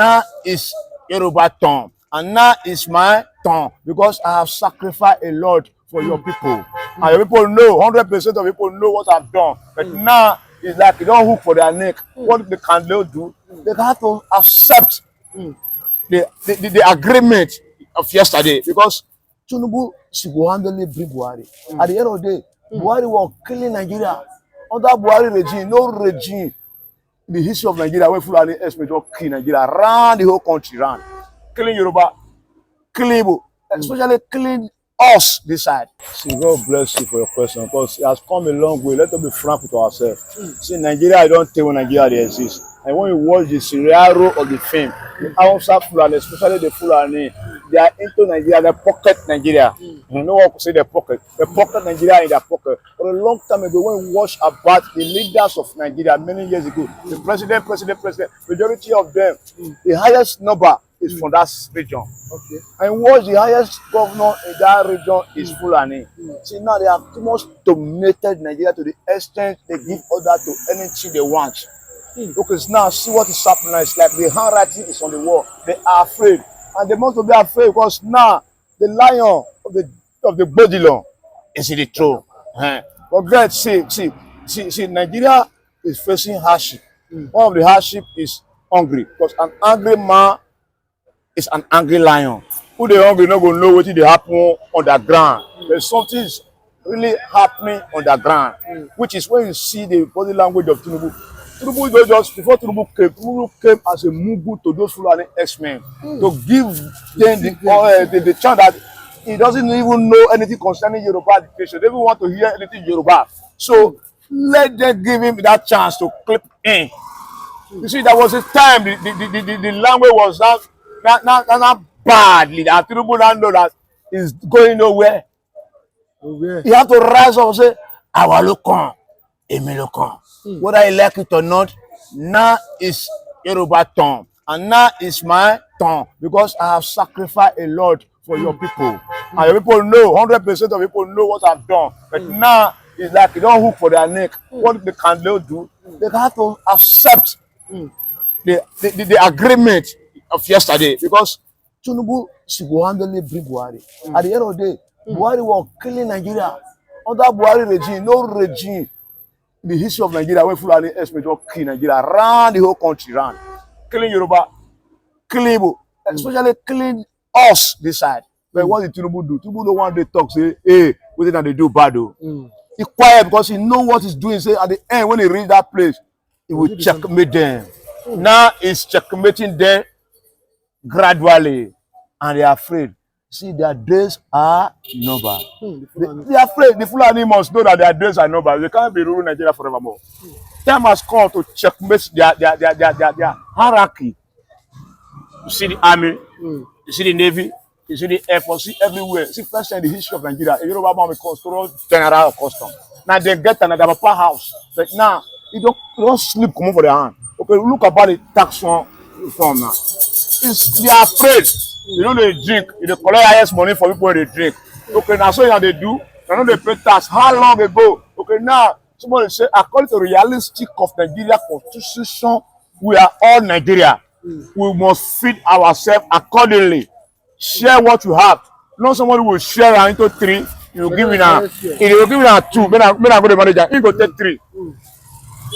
Now is Yoruba turn, and now is my turn because I have sacrificed a lot for your people. And your people know, 100% of people know what I've done. But now it's like you don't hook for their neck. What they can do? They have to accept the agreement of yesterday because Tinubu single-handedly bring Buhari. At the end of the day, Buhari was killing Nigeria. Under Buhari regime, no regime in the history of Nigeria where Fulani S.West don't kill Nigeria, around the whole country, round. Killing Yoruba, killing Igbo, especially killing us this side. See, God bless you for your question because it has come a long way. Let us be frank with ourselves. See, Nigeria, I don't think when Nigeria exists. And when you watch the scenario of the film, the Hausa Fulani, especially the Fulani, they are into Nigeria, they pocket Nigeria. You know what I say they pocket? They pocket Nigeria in their pocket. For a long time ago, when we watch about the leaders of Nigeria many years ago, the president, majority of them, the highest number is from that region. Okay. And what the highest governor in that region is Fulani. See, now they have too much dominated Nigeria to the extent they give order to anything they want. Because now see what is happening. It's like the handwriting is on the wall. They are afraid, and they must be afraid because now the lion of the Bodilon is in the throne. But God, see, Nigeria is facing hardship. One of the hardship is hungry because an angry man is an angry lion. Who they hungry not gonna know what they happen on the ground. There's something really happening on the ground, which is when you see the body language of Tinubu. Tinubu just before Tinubu came as a mugu to those Fulani X-Men to give them the chance that he doesn't even know anything concerning Yoruba education. They don't want to hear anything Yoruba. So let them give him that chance to clip in. You see, there was a time the language was not badly. That Tinubu don't know that is going nowhere. Okay. He have to rise up and say, "Our local, Emi local." Whether I like it or not, now is Yoruba turn, and now is my turn because I have sacrificed a lot for your people. And your people know, 100% of people know what I've done. But now it's like you don't hook for their neck. What they can do? They have to accept the agreement of yesterday because Tinubu single-handedly bring Buhari. At the end of the day, Buhari was killing Nigeria. Under Buhari regime, no regime in the history of Nigeria where Fulani S.West don't kill Nigeria, around the whole country, round. Killing Yoruba, killing Igbo, especially killing us this side. But what did Tinubu do? Tinubu don't want to talk, say, hey, what did they do bad though? He's quiet because he knows what he's doing. Say at the end, when he reach that place, he will checkmate them. Now he's checkmating them gradually, and they are afraid. See, their days are numbered. They are afraid. The Fulani must know that their days are numbered. They can't be ruling Nigeria forevermore. Time has come to checkmate their hierarchy. You see the army, you see the navy, you see the air force, see everywhere. See, first time in the history of Nigeria, a Yoruba man becomes general of custom. Now they get another powerhouse. But now, you don't sleep come for their hand. Okay, look about the tax reform now. They are afraid. You know they drink. They collect highest money for people when they drink. Okay, now so they do. They know they pay tax. How long ago? Okay, now somebody say according to realistic of Nigeria constitution, we are all Nigeria. We must feed ourselves accordingly. Share what you have. Not somebody will share into three. You will give me now. If you will give me now two, when I go to the manager, he go take three.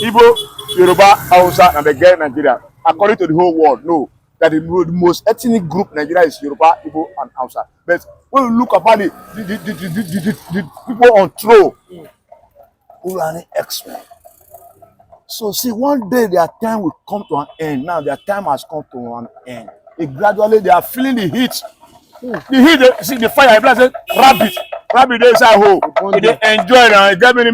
Igbo, Yoruba, Hausa, and the girl Nigeria. According to the whole world, no. That the most ethnic group in Nigeria is Yoruba, Igbo, and Hausa. But when we look upon the people on throne, who are the X-Men. So see, one day their time will come to an end. Now their time has come to an end. Gradually they are feeling the heat. The heat, see the fire, rabbit they inside hole. They enjoy now. They get many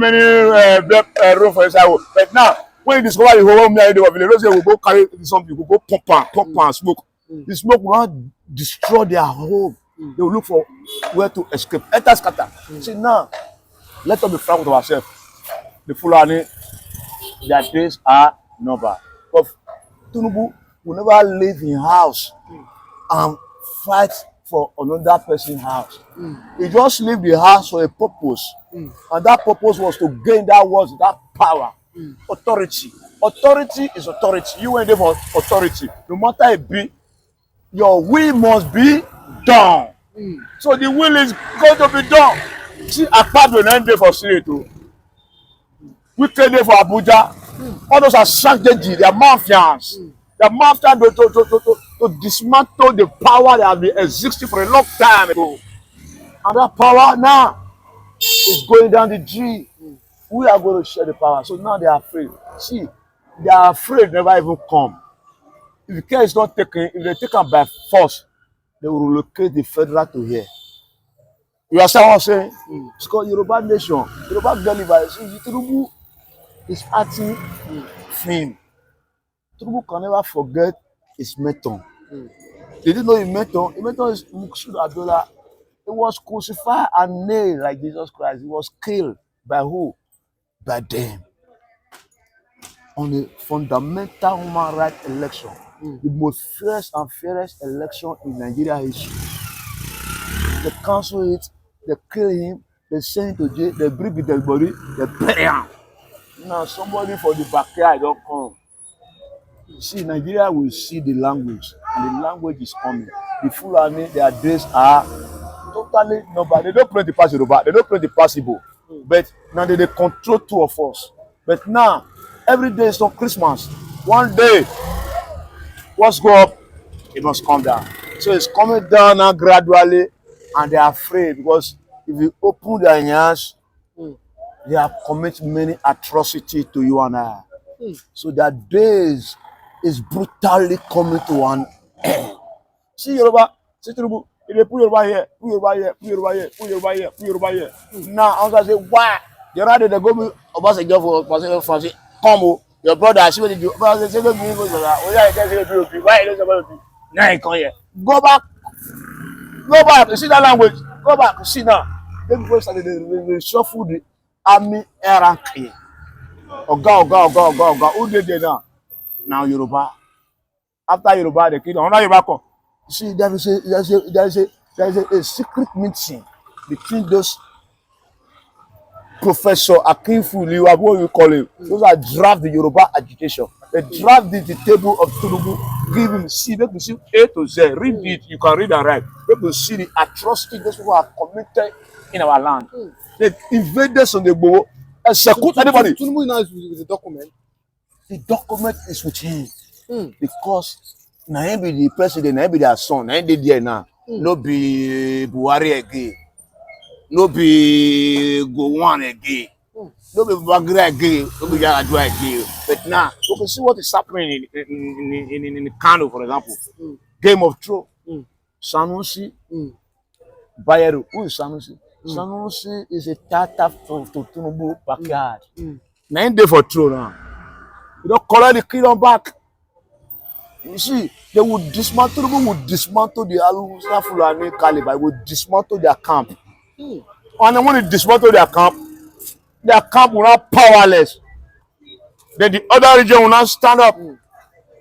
room for inside hole. But now, when you discover the whole village, they will go carry something, will go pump and smoke. The smoke will not destroy their home. They will look for where to escape. Enter scatter. See now, let us be frank with ourselves. The Fulani, their days are numbered. But Tinubu will never leave his house and fight for another person's house. He just leave the house for a purpose. And that purpose was to gain that power. Authority. Authority is authority. You went there for authority. No matter it be, your will must be done. So the will is going to be done. See, Akpabio na dey for Senate o. Wike dey for Abuja. All those are strategy. They are mafians. They are mafians to dismantle the power that has been existing for a long time ago. And that power now is going down the drain. We are going to share the power. So now they are afraid. See, they are afraid never even come. If the care is not taken, if they take them by force, they will relocate the federal to here. You understand what I'm saying? It's called Yoruba Nation. Yoruba Deliver. See, Tinubu is acting film. Tinubu can never forget his mentor. They didn't know his mentor. His mentor is Muksud Abdullah. He was crucified and nailed like Jesus Christ. He was killed by who? By them. On a fundamental human rights election. The most fierce and fairest election in Nigeria history. They cancel it, they kill him, they send him to jail, they bring the dead body, they bury him. Now somebody for the backyard don't come. See, Nigeria will see the language, and the language is coming. The Fulani, their days are totally numbered. They don't play the past Yoruba, they don't play the past Igbo. But now they control two of us. But now, every day is on Christmas. One day, what's go up, it must come down. So it's coming down now gradually, and they are afraid because if you open their hands, they have committed many atrocities to you and I. So their days is brutally coming to an end. See Yoruba, see Tinubu, if they put Yoruba here, put Yoruba here, put Yoruba here, put Yoruba here, put Yoruba here. Now I was gonna say, why? The other day they go me Obasanjo for say, come, your brother, I see what you do. But I say, go me, why you don't do? Now you come here. Go back. Go back. You see that language? Go back. See now. Then go start they shuffle the army hierarchy. Oga. Who did they now? Now Yoruba. After Yoruba, they kill another Yoruba come. See, there is a secret meeting between those Professor Akinfuli, what you call him. Those are draft the Yoruba agitation. They draft the table of Tinubu, give him see, make you see A to Z. Read it, you can read and write. Make you see the atrocity those people have committed in our land. They invaded on the boat, execute anybody. Tinubu now is with the document. The document is with him because now him be the president, now him be their son, now him dey there now. No be Buhari again. No be Gowon again. No be Bagre again. No be Yaradua again. But now, we can see what is happening in Kano, for example. Game of Thrones. Sanusi. Bayero. Who is Sanusi? Sanusi is a tata from Tinubu backyard. Now in day for throne now. You don't collect the kingdom back. You see, they would dismantle, the Hausa Fulani caliber, would dismantle their camp. And then when they dismantle their camp will not powerless. Then the other region will not stand up.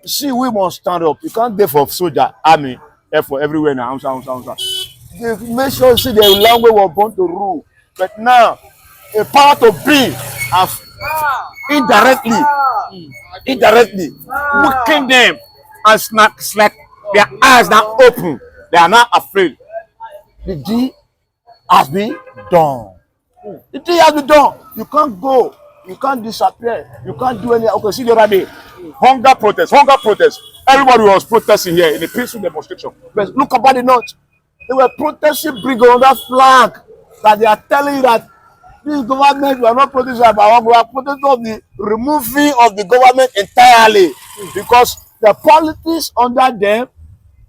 See, we must stand up. You can't go for soldier, army, for everywhere now. They make sure see the language was born to rule. But now, a power to be have indirectly weaken them and it's like their eyes now open. They are not afraid. The deed has been done. The thing has been done. You can't go. You can't disappear. You can't do anything. Okay, see the other day. Hunger protest. Everybody was protesting here in a peaceful demonstration. But look about the north. They were protesting, bring on that flag that they are telling you that this government, we are not protesting about, we are protesting of the removing of the government entirely because the politics under them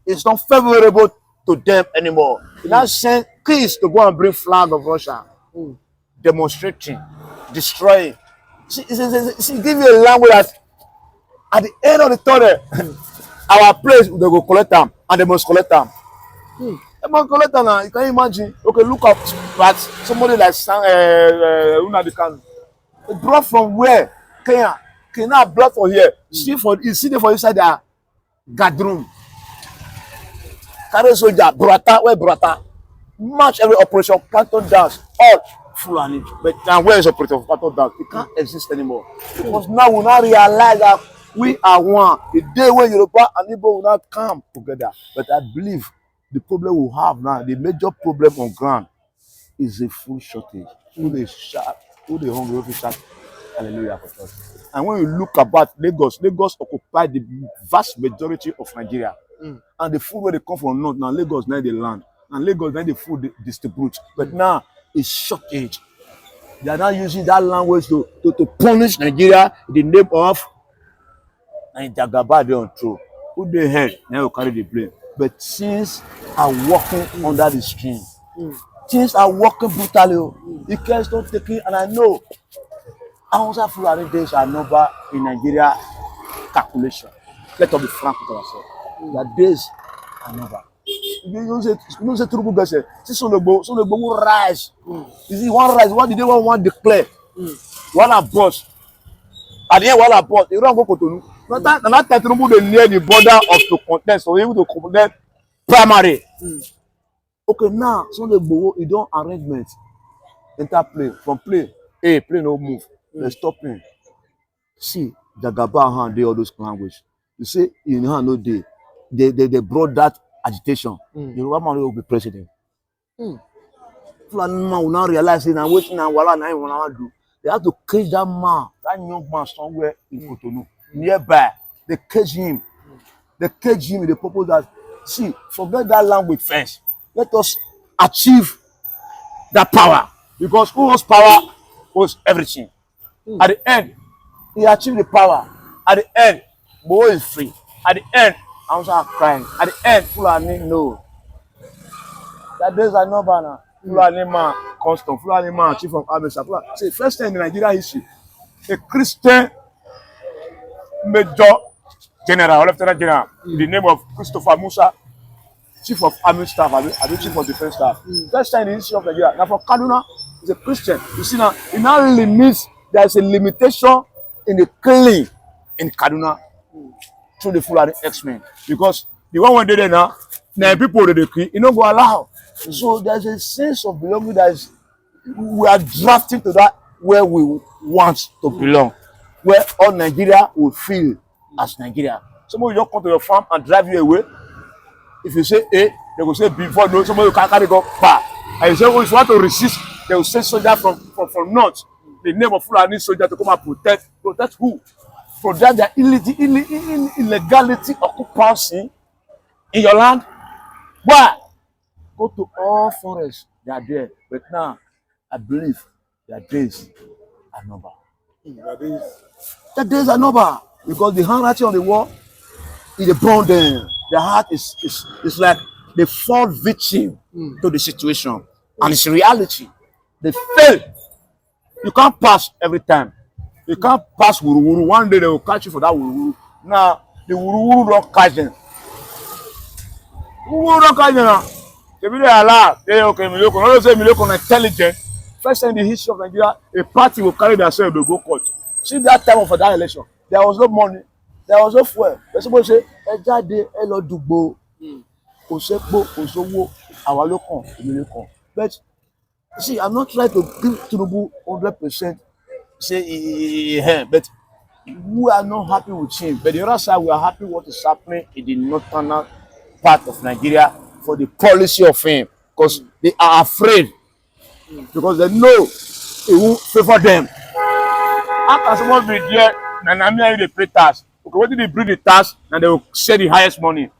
is not favorable to them anymore. They now send kids to go and bring flag of Russia, demonstrating, destroying. See, give you a language that at the end of the tunnel, our place they go collect them and they must collect them. They must collect them now. You can imagine. Okay, look up at somebody like Unadi Kanu. They brought from where? Kenya brought for here. You see them for inside their guard room. Carry soldier, Burata, where Burata? March every operation, Canton dance, all Fulani. But now where is the protective part of that? It can't exist anymore. Because now we now realize that we are one. The day when Yoruba and Igbo will not come together. But I believe the problem we have now, the major problem on ground, is a food shortage. Who they shout, who they hungry, who shout, hallelujah for church. And when you look about Lagos, Lagos occupy the vast majority of Nigeria. And the food where they come from north, now Lagos now the land. And Lagos now the food they distribute. But now it's shortage. They are now using that language to punish Nigeria in the name of Jagaba they on throw. Who they head, now will carry the blame. But things are walking under the stream. Things are working brutally. You can't stop taking, and I know Hausa Fulani days are number in Nigeria calculation. Let us be frank with ourselves. Their days are number. You say Tinubu guys say, see Sologbo will rise. You see, one rise, what did they want to declare? One are boss. At the end, one are boss. You don't go to Cotonou. Not that Tinubu they near the border of the contest, so able to contest primary. Okay, now Sologbo, you don't arrangement. Enter play. From play, play no move. They stop him. See, Jagaba hand they all those language. You say in hand no day. They brought that agitation. Yoruba man will be president. Fulani man will now realize it and waiting and wala na want to do. They have to cage that man, that young man somewhere in Cotonou, nearby. They cage him. They cage him with the purpose that, see, forget that language first. Let us achieve that power. Because who was power was everything. At the end, he achieved the power. At the end, Bo is free. At the end, I was crying. At the end, Fulani no. That days are not banner. Fulani man, constant. Fulani man, chief of army staff. See, first time in Nigeria history, a Christian major general, or lieutenant general, in the name of Christopher Musa, chief of army staff, I mean chief of defense staff. First time in the history of Nigeria. Now for Kaduna, he's a Christian. You see now, it now limits. There is a limitation in the killing in Kaduna through the Fulani X-Men, because the one when they there now people they kill, you don't go allow. So there's a sense of belonging that is, we are drafted to that where we want to belong, where all Nigeria will feel as Nigeria. Somebody will just come to your farm and drive you away. If you say A, they will say B. Before no, somebody will carry go back. And you say, oh, if you want to resist, they will send soldier from north. The name of Fulani soldier to come and protect who? Protect their illegality occupancy in your land. Why? Go to all forests, they are there. But now, I believe their days are number. Their days are number. Because the handwriting on the wall is a burn them. Their heart is like they fall victim to the situation. And it's reality. They fail. You can't pass every time. You can't pass wuru-wuru. One day they will catch you for that wuru-wuru. Now, the wuru-wuru don't catch them. Wuru don't catch them now. They be there alive. They okay, Miloko. Not say Miloko intelligent. First time in the history of Nigeria, a party will carry themselves to go court. See that time of that election, there was no money, there was no fuel. But somebody say, Ejade, Elo Dugbo, Osekbo, Osowo, our local, Miloko. But see, I'm not trying to give Tinubu 100%. Say, but we are not happy with him. But the other side, we are happy with what is happening in the northern part of Nigeria for the policy of him, because they are afraid, because they know it won't favor them. How can someone be there and they pay tax? Okay, when they bring the tax and they will share the highest money?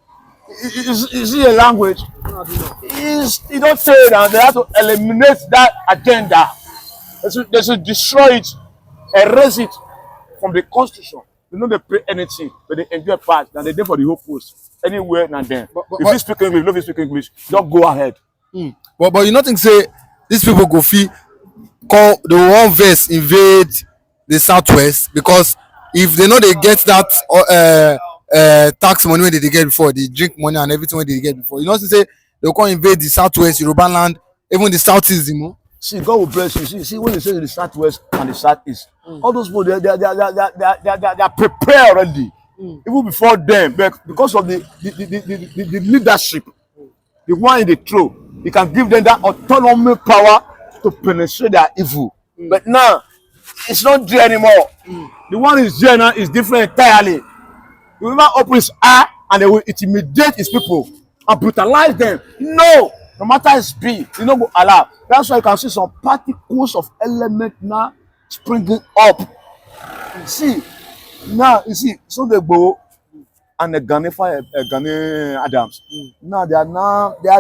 Is it a language? You don't say it, and they have to eliminate that agenda. They should destroy it, erase it from the constitution. They know they pay anything, but they enjoy part, and they there for the whole post. Anywhere and then. If you speak English, if you speak English, just go ahead. But you not think say these people go feel call the one verse invade the Southwest, because if they know they get that tax money when they get before, the drink money and everything when they get before, you know, say they'll come invade the Southwest, Yoruba land, even the Southeast, you know. See, God will bless you. See when you say the Southwest and the Southeast, all those people they are prepared already. Even before them, but because of the leadership, the one in the throne, he can give them that autonomy power to penetrate their evil. But now, it's not there anymore. The one is there now is different entirely. The woman opens his eye and they will intimidate his people and brutalize them. No matter his speed, you know go allow. That's why you can see some particles of element now springing up. See, now you see, so they go and the Ghanaian Adams. Now they are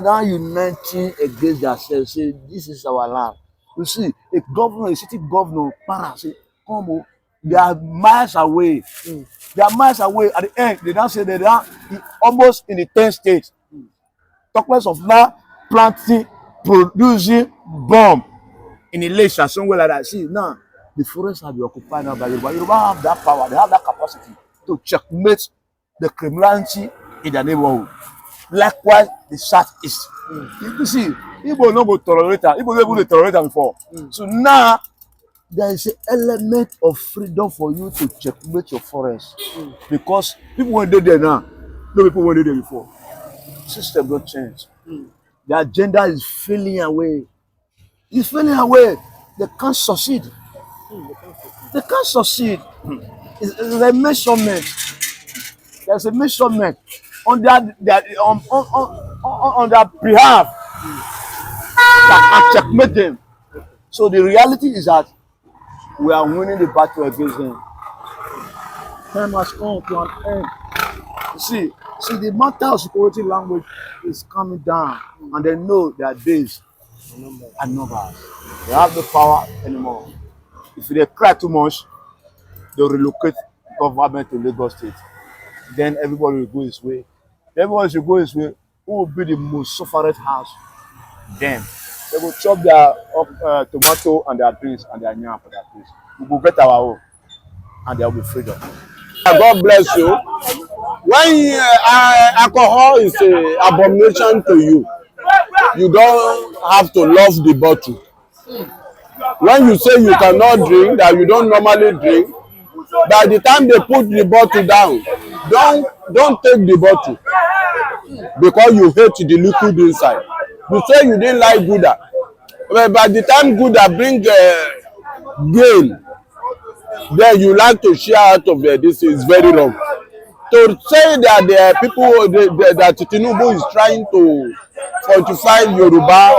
now uniting against themselves. Say this is our land. You see, a city governor, para say, come on, they are miles away. They are miles away. At the end, they now say they are almost in the 10 states. Talk less of now planting, producing bomb in Elisha, somewhere like that. See, now the forests have been occupied now by Yoruba. Yoruba have that power, they have that capacity to checkmate the criminality in their neighborhood. Likewise, the Southeast. You see, Igbo no go tolerate them. Igbo never tolerate them before. So now there is an element of freedom for you to checkmate your forest. Because people went there now, no people went there before. System don't change. The agenda is failing away. It's failing away. They can't succeed. They can't succeed. It's a measurement. There's a measurement on their on their behalf that can checkmate them. So the reality is that we are winning the battle against them. Time has come to an end. See, the matter of security language is coming down, and they know their days are numbered. They have no power anymore. If they cry too much, they'll relocate government to Lagos State. Then everybody will go his way. Everybody should go his way. Who will be the most suffered house? Them. They will chop their tomato and their beans and their yam for their place. We will get our own, and there will be freedom. God bless you. When alcohol is an abomination to you, you don't have to love the bottle. When you say you cannot drink, that you don't normally drink, by the time they put the bottle down, don't take the bottle because you hate the liquid inside. You say you didn't like Gouda, but by the time Gouda bring gain, then you like to share out of this is very wrong. To say that there are people that Tinubu is trying to fortify Yoruba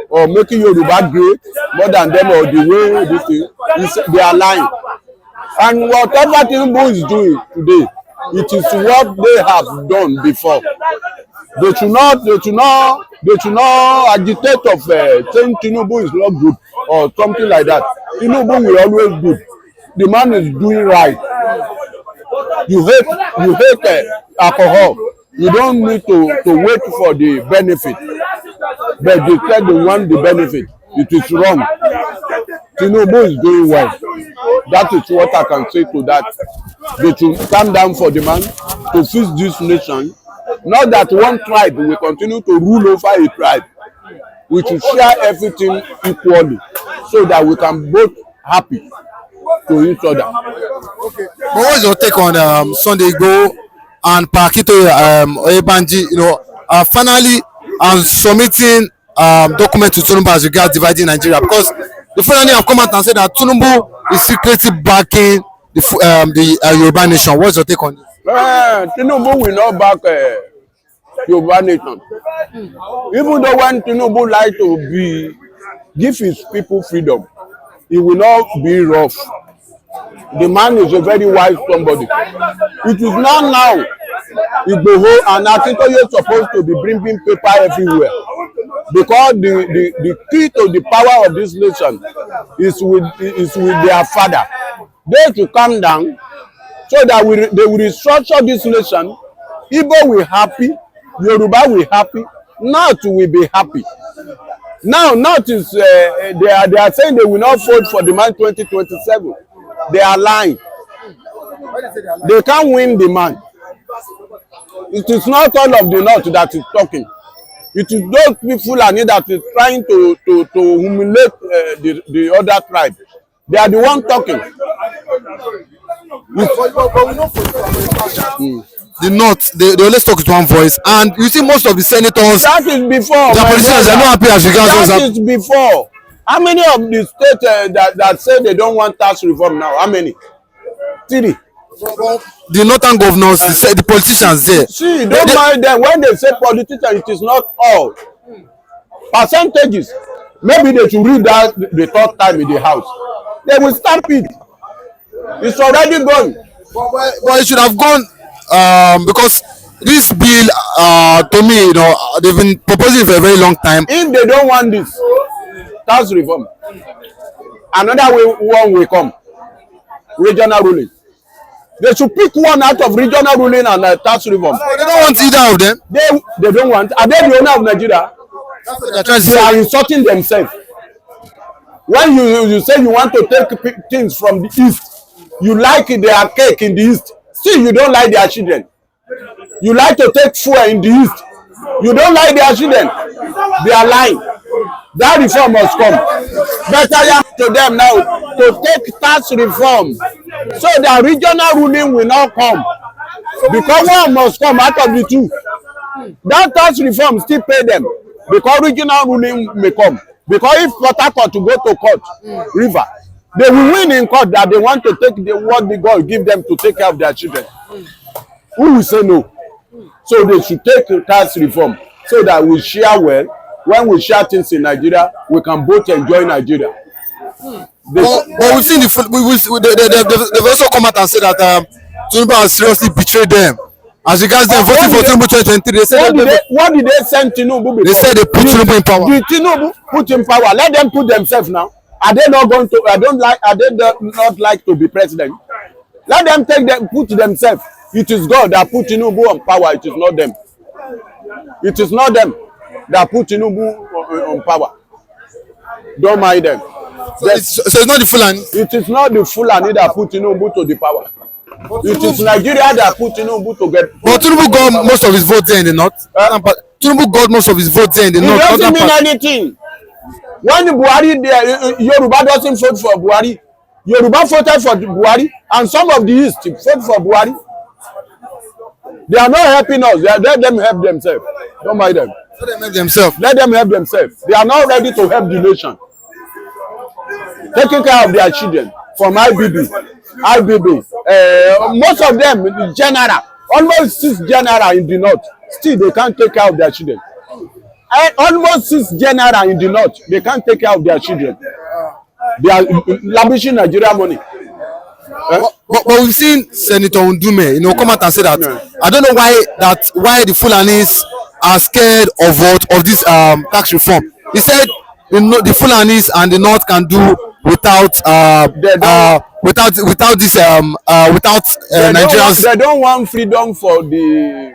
or making Yoruba great more than them or the way this is, they are lying. And whatever Tinubu is doing today, it is what they have done before. They should not agitate of saying Tinubu is not good or something like that. Tinubu will always good. The man is doing right. You hate alcohol. You don't need to wait for the benefit, but they tell they want the benefit. It is wrong. Tinubu is doing well. That is what I can say to that. They should calm down for the man to fix this nation. Not that one tribe will continue to rule over a tribe. We should share everything equally so that we can both happy to each other. Okay. But what is your take on Sunday Igboho and Pakito Oyebanji? You know, finally submitting document to Tinubu as regards dividing Nigeria, because the finally have come out and said that Tinubu is secretly backing the Yoruba nation. What's your take on this? Tinubu will not back Yoruba nation. Even though when Tinubu like to give his people freedom, he will not be rough. The man is a very wise somebody. It is not now Igboho and Akintoye is supposed to be bringing paper everywhere, because the key to the power of this nation is with their father. They to calm down so that they will restructure this nation. Igbo will happy, Yoruba will happy, North will be happy. Now North is they are saying they will not vote for the man 2027. They are lying. They can't win the man. It is not all of the North that is talking. It is those people that is trying to humiliate the other tribe. They are the one talking. The North, they always talk with one voice, and you see most of the senators, that is before. the politicians are not happy as regards that is before. How many of the states that say they don't want tax reform now? How many? 3. The northern governors, the politicians there. See, don't mind them. When they say politicians, it is not all. Percentages. Maybe they should read that the third time in the house. They will stop it. It's already gone. But it should have gone because this bill, to me, they've been proposing it for a very long time. If they don't want this tax reform, another one will come. Regional ruling. They should pick one out of regional ruling and tax reform. They don't want either of them. They don't want. Are they the owner of Nigeria? That's what they're trying to They say. are insulting themselves. When you say you want to take things from the east, you like their cake in the east. Still, you don't like their children. You like to take fuel in the east. You don't like their children. They are lying. That reform must come. Better to them now to take tax reform so that regional ruling will not come. Because one must come out of the two. That tax reform still pay them because regional ruling may come. Because if Port Harcourt to go to court, river, they will win in court that they want to take what the God give them to take care of their children. Who will say no? So they should take tax reform so that we share well. When we share things in Nigeria, we can both enjoy Nigeria. But we've seen they've also come out and said that Tinubu has seriously betrayed them. As regards them voting for Tinubu 2023, they said what did they send Tinubu? They said they put Tinubu in power. Did Tinubu put in power? Let them put themselves now. Are they not going to? Are they not like to be president? Let them put themselves. It is God that put Tinubu on power. It is not them. It is not them that put Tinubu on power. Don't mind them. So it's not the Fulani. It is not the Fulani that put Tinubu to the power. It is Nigeria that put Tinubu to get. But Tinubu got most of his votes there in the north. Tinubu got most of his votes there in the north. It doesn't mean anything. When Buhari there, Yoruba doesn't vote for Buhari. Yoruba voted for Buhari, and some of the East voted for Buhari. They are not helping us. Let them help themselves. Don't mind them. Let them help themselves. Let them help themselves. They are not ready to help the nation. Taking care of their children from IBB. Most of them, general, almost 6 general in the north, still they can't take care of their children. Almost 6 general in the north, they can't take care of their children. They are lavishing Nigeria money. But we've seen Senator Ndume, come out and say that. I don't know why the Fulanis are scared of this tax reform. He said the Fulanis and the North can do without this Nigerians. They don't want freedom for the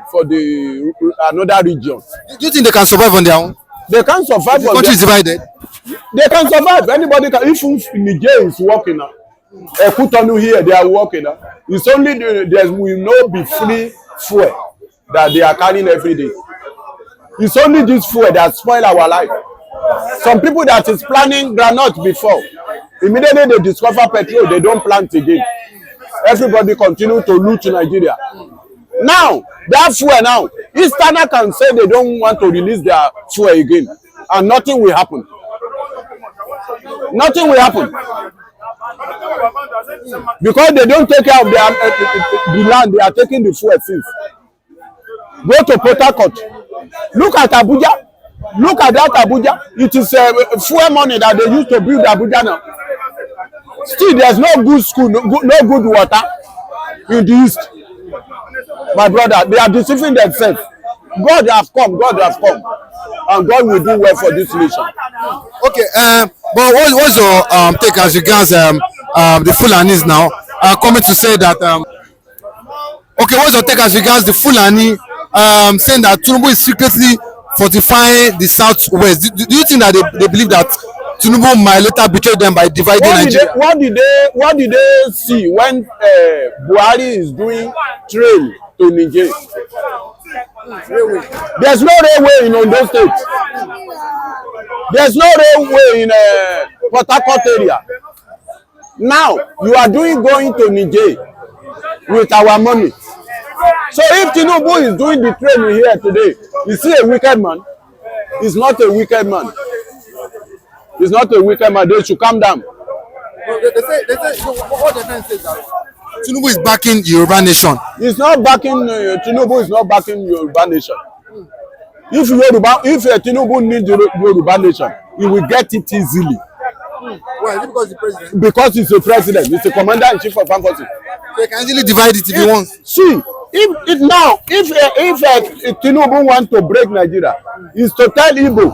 another region. Do you think they can survive on their own? They can't survive. The country is divided. They can survive. Anybody can. If Niger is working now, Ekutonu here, they are working now. It's only there will not be free fuel that they are carrying every day. It's only this fuel that spoil our life. Some people that is planting groundnut before, immediately they discover petrol, they don't plant again. Everybody continue to loot Nigeria. Now, that fuel now, Easterner can say they don't want to release their fuel again, and nothing will happen. Nothing will happen. Because they don't take care of the land, they are taking the fuel since. Go to Port Harcourt. Look at Abuja. Look at that Abuja. It is fuel money that they use to build Abuja now. Still, there's no good school, no good water in the east. My brother, they are deceiving themselves. God have come, and God will do well for this nation. Okay, but what's your take as regards the Fulanis now coming to say that? Okay, what's your take as regards the Fulani saying that Tinubu is secretly fortifying the South-West? Do you think that they believe that Tinubu might later betray them by dividing Nigeria? What did they see when Buhari is doing train to Niger? There's no railway in Ondo State. There's no railway in Port Harcourt area. Now you are going to Niger with our money. So if Tinubu is doing the train here today, is he a wicked man? He's not a wicked man. He's not a wicked man. They should calm down. They say, so what they're trying to say is that Tinubu is backing Yoruba nation. He's not backing, Tinubu is not backing Yoruba nation. If Tinubu needs Yoruba nation, he will get it easily. Why? Is it because the president? Because he's a president. He's a commander-in-chief of armed forces. So he can easily divide it if he wants. See, if Tinubu wants to break Nigeria, is to tell Igbo,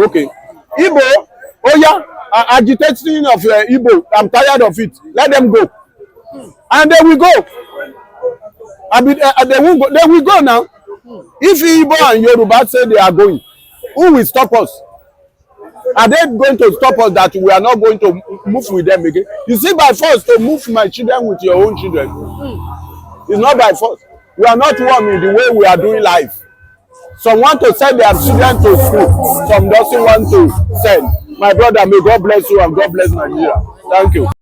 okay, Igbo, oh yeah, agitating of Igbo, I'm tired of it. Let them go, and they will go. They will go now. If Igbo and Yoruba say they are going, who will stop us? Are they going to stop us that we are not going to move with them again? You see, by force to move my children with your own children, it's not by force. We are not one in the way we are doing life. Some want to send their children to school. Some doesn't want to send. My brother, may God bless you and God bless Nigeria. Thank you.